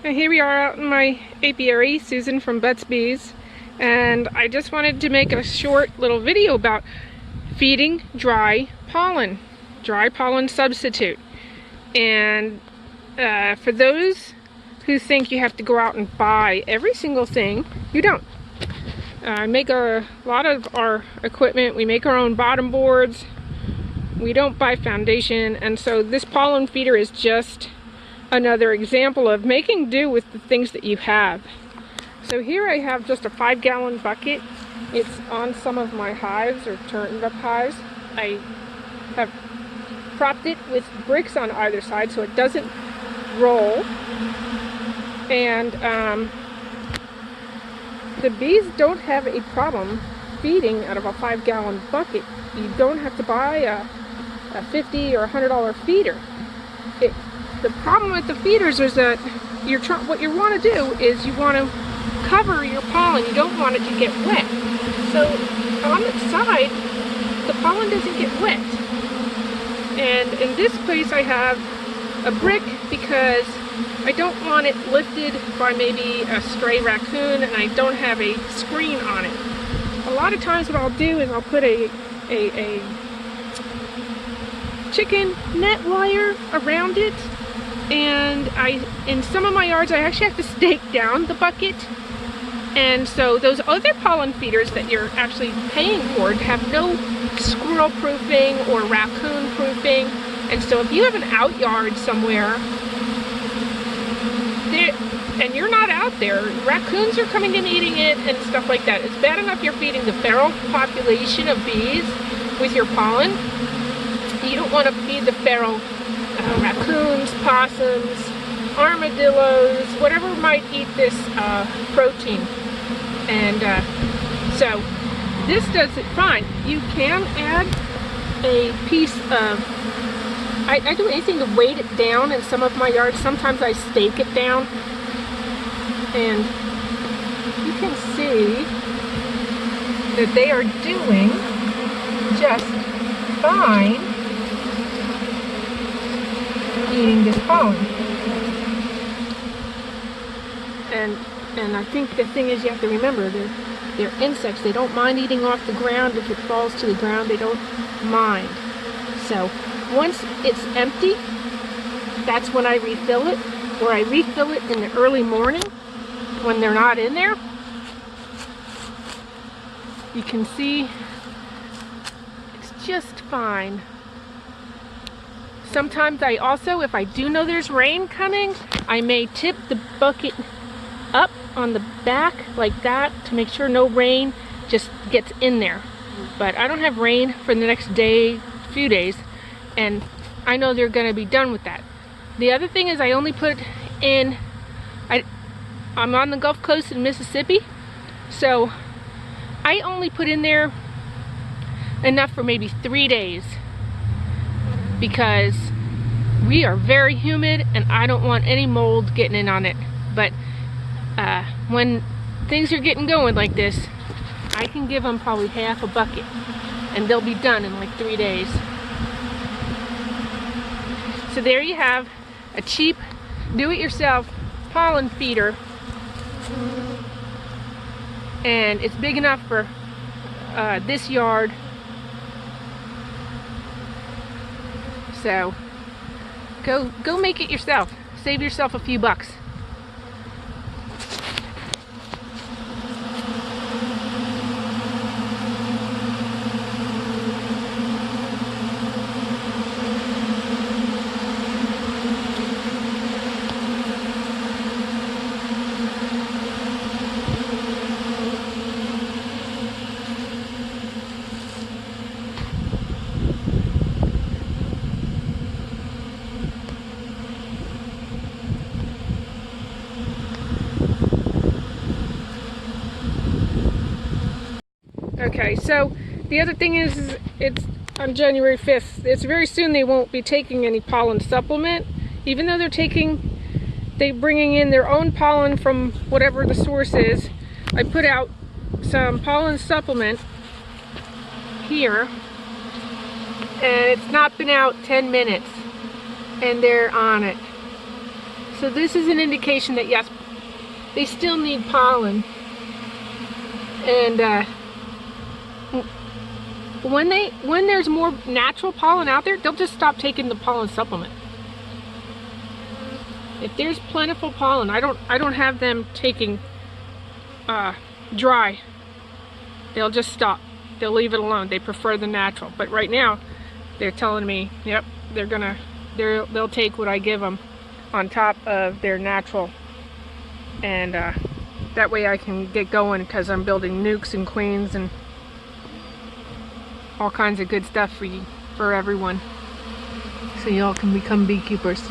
And here we are out in my apiary, Susan from Butts Bees, and I just wanted to make a short little video about feeding dry pollen substitute. And for those who think you have to go out and buy every single thing, you don't. I make a lot of our equipment. We make our own bottom boards. We don't buy foundation, and so this pollen feeder is just another example of making do with the things that you have. So here I have just a 5-gallon bucket. It's on some of my hives or turned up hives. I have propped it with bricks on either side so it doesn't roll. And the bees don't have a problem feeding out of a 5-gallon bucket. You don't have to buy a $50 or $100 feeder. The problem with the feeders is that what you want to do is you want to cover your pollen. You don't want it to get wet. So on the side, the pollen doesn't get wet. And in this place I have a brick because I don't want it lifted by maybe a stray raccoon, and I don't have a screen on it. A lot of times what I'll do is I'll put a chicken net wire around it, and in some of my yards I actually have to stake down the bucket, and so those other pollen feeders that you're actually paying for have no squirrel proofing or raccoon proofing. And so if you have an out yard somewhere and you're not out there, raccoons are coming and eating it and stuff like that. It's bad enough you're feeding the feral population of bees with your pollen. You don't want to feed the feral raccoons, possums, armadillos, whatever might eat this protein. And so this does it fine. You can add a piece of, I do anything to weight it down in some of my yards. Sometimes I stake it down, and you can see that they are doing just fine eating this pollen. And I think the thing is, you have to remember, they're insects. They don't mind eating off the ground. If it falls to the ground, they don't mind. So once it's empty, that's when I refill it, or I refill it in the early morning when they're not in there. You can see it's just fine. Sometimes I also, if I do know there's rain coming, I may tip the bucket up on the back like that to make sure no rain just gets in there. But I don't have rain for the next few days, and I know they're going to be done with that. The other thing is I only put in, I'm on the Gulf Coast in Mississippi, so I only put in there enough for maybe 3 days, because we are very humid and I don't want any mold getting in on it. But when things are getting going like this, I can give them probably half a bucket and they'll be done in like 3 days. So there you have a cheap do-it-yourself pollen feeder, and it's big enough for this yard. So go make it yourself. Save yourself a few bucks. Okay, so the other thing is it's on January 5th. It's very soon they won't be taking any pollen supplement, even though they're bringing in their own pollen from whatever the source is. I put out some pollen supplement here, and it's not been out 10 minutes and they're on it. So this is an indication that yes, they still need pollen. And when there's more natural pollen out there, they'll just stop taking the pollen supplement. If there's plentiful pollen, I don't have them taking dry. They'll just stop. They'll leave it alone. They prefer the natural. But right now, they're telling me, yep, they'll take what I give them on top of their natural, and that way I can get going, because I'm building nukes and queens and all kinds of good stuff for everyone, so y'all can become beekeepers.